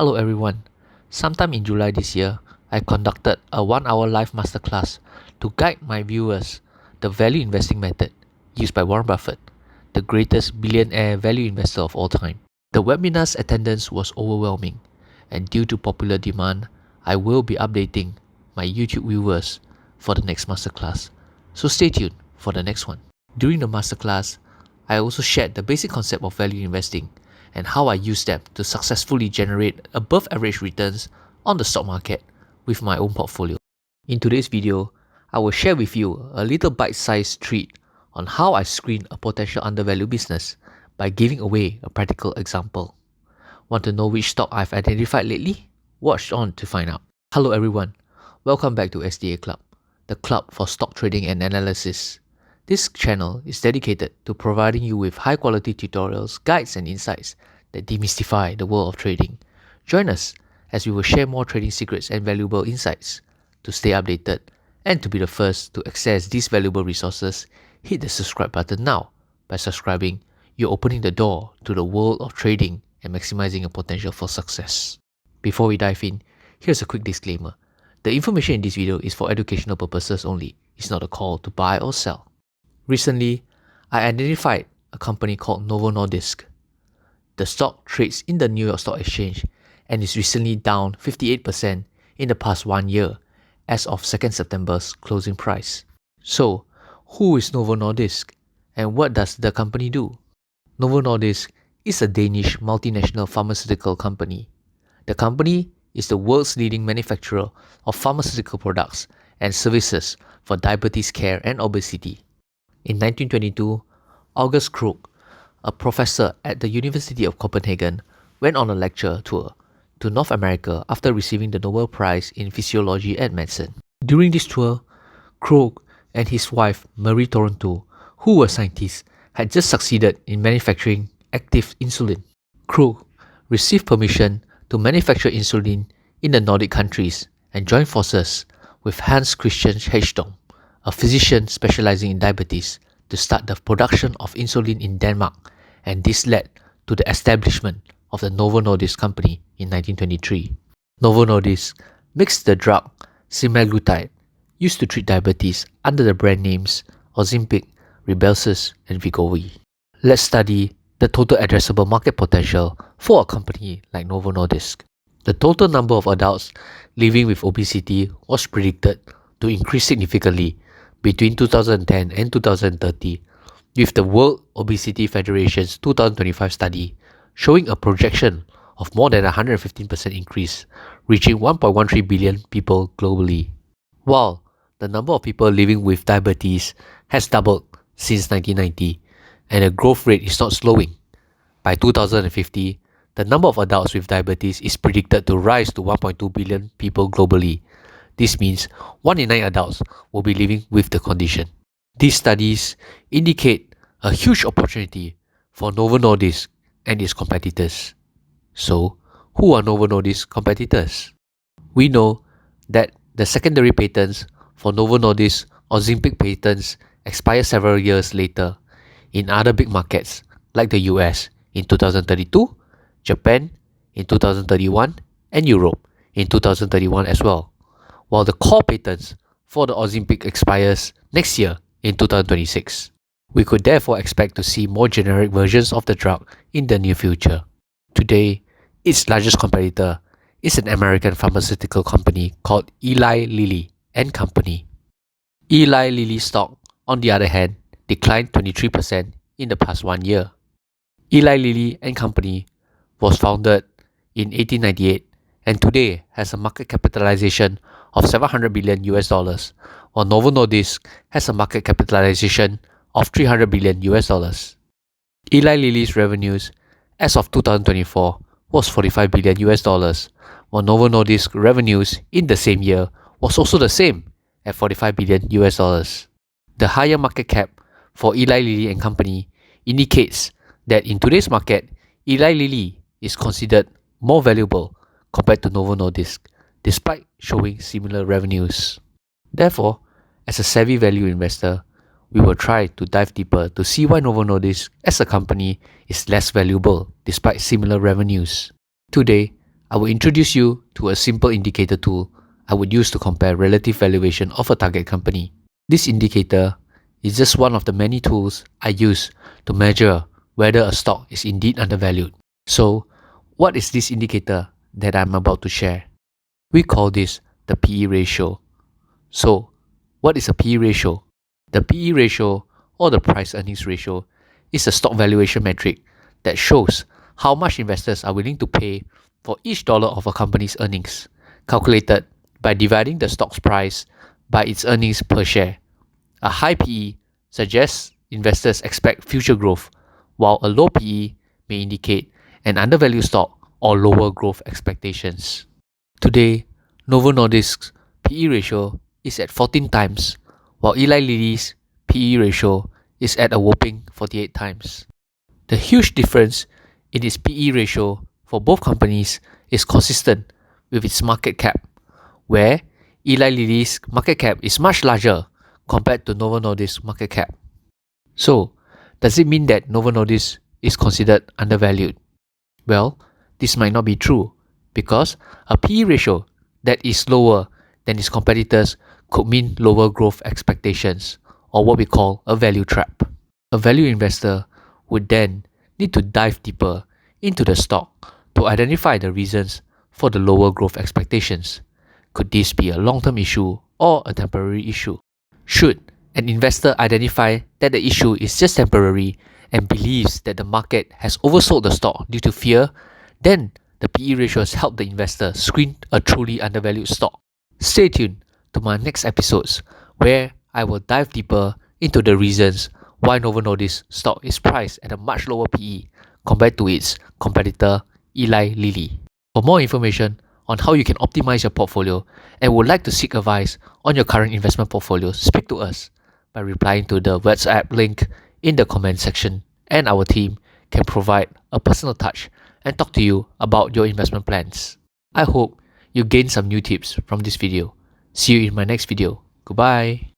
Hello everyone. Sometime in July this year, I conducted a 1-hour live masterclass to guide my viewers the value investing method used by Warren Buffett, the greatest billionaire value investor of all time. The webinar's attendance was overwhelming, and due to popular demand, I will be updating my YouTube viewers for the next masterclass. So stay tuned for the next one. During the masterclass, I also shared the basic concept of value investing and how I use them to successfully generate above average returns on the stock market with my own portfolio. In today's video, I will share with you a little bite-sized treat on how I screen a potential undervalued business by giving away a practical example. Want to know which stock I've identified lately? Watch on to find out. Hello everyone, welcome back to SDA Club, the club for stock trading and analysis. This channel is dedicated to providing you with high-quality tutorials, guides, and insights that demystify the world of trading. Join us as we will share more trading secrets and valuable insights. To stay updated and to be the first to access these valuable resources, hit the subscribe button now. By subscribing, you're opening the door to the world of trading and maximizing your potential for success. Before we dive in, here's a quick disclaimer. The information in this video is for educational purposes only. It's not a call to buy or sell. Recently, I identified a company called Novo Nordisk. The stock trades in the New York Stock Exchange and is recently down 58% in the past 1 year as of 2nd September's closing price. So, who is Novo Nordisk and what does the company do? Novo Nordisk is a Danish multinational pharmaceutical company. The company is the world's leading manufacturer of pharmaceutical products and services for diabetes care and obesity. In 1922, August Krug, a professor at the University of Copenhagen, went on a lecture tour to North America after receiving the Nobel Prize in Physiology and Medicine. During this tour, Krug and his wife Marie Toronto, who were scientists, had just succeeded in manufacturing active insulin. Krug received permission to manufacture insulin in the Nordic countries and joined forces with Hans Christian Hagedorn, a physician specializing in diabetes, to start the production of insulin in Denmark, and this led to the establishment of the Novo Nordisk company in 1923. Novo Nordisk makes the drug semaglutide used to treat diabetes under the brand names Ozempic, Rybelsus, and Wegovy. Let's study the total addressable market potential for a company like Novo Nordisk. The total number of adults living with obesity was predicted to increase significantly between 2010 and 2030, with the World Obesity Federation's 2025 study showing a projection of more than 115% increase, reaching 1.13 billion people globally. While the number of people living with diabetes has doubled since 1990, and the growth rate is not slowing. By 2050, the number of adults with diabetes is predicted to rise to 1.2 billion people globally. This means 1 in 9 adults will be living with the condition. These studies indicate a huge opportunity for Novo Nordisk and its competitors. So, who are Novo Nordisk's competitors? We know that the secondary patents for Novo Nordisk's Ozempic patents expire several years later in other big markets like the US in 2032, Japan in 2031, and Europe in 2031 as well, while the core patents for the Ozempic expires next year in 2026. We could therefore expect to see more generic versions of the drug in the near future. Today, its largest competitor is an American pharmaceutical company called Eli Lilly and Company. Eli Lilly stock, on the other hand, declined 23% in the past 1 year. Eli Lilly and Company was founded in 1898 and today has a market capitalization of $700 billion US, while Novo Nordisk has a market capitalization of $300 billion US. Eli Lilly's revenues as of 2024 was $45 billion US, while Novo Nordisk revenues in the same year was also the same at $45 billion US. The higher market cap for Eli Lilly and Company indicates that in today's market, Eli Lilly is considered more valuable compared to Novo Nordisk, despite showing similar revenues. Therefore, as a savvy value investor, we will try to dive deeper to see why Novo Nordisk as a company is less valuable despite similar revenues. Today, I will introduce you to a simple indicator tool I would use to compare relative valuation of a target company. This indicator is just one of the many tools I use to measure whether a stock is indeed undervalued. So, what is this indicator that I'm about to share? We call this the PE ratio. So, what is a PE ratio? The PE ratio, or the price earnings ratio, is a stock valuation metric that shows how much investors are willing to pay for each dollar of a company's earnings, calculated by dividing the stock's price by its earnings per share. A high PE suggests investors expect future growth, while a low PE may indicate an undervalued stock or lower growth expectations. Today, Novo Nordisk's PE ratio is at 14 times, while Eli Lilly's PE ratio is at a whopping 48 times. The huge difference in its PE ratio for both companies is consistent with its market cap, where Eli Lilly's market cap is much larger compared to Novo Nordisk's market cap. So, does it mean that Novo Nordisk is considered undervalued? Well, this might not be true, because a PE ratio that is lower than its competitors could mean lower growth expectations, or what we call a value trap. A value investor would then need to dive deeper into the stock to identify the reasons for the lower growth expectations. Could this be a long-term issue or a temporary issue? Should an investor identify that the issue is just temporary and believes that the market has oversold the stock due to fear, then the PE ratios help the investor screen a truly undervalued stock. Stay tuned to my next episodes, where I will dive deeper into the reasons why Novo Nordisk stock is priced at a much lower PE compared to its competitor Eli Lilly. For more information on how you can optimize your portfolio and would like to seek advice on your current investment portfolio, speak to us by replying to the WhatsApp link in the comment section, and our team can provide a personal touch and talk to you about your investment plans. I hope you gained some new tips from this video. See you in my next video. Goodbye.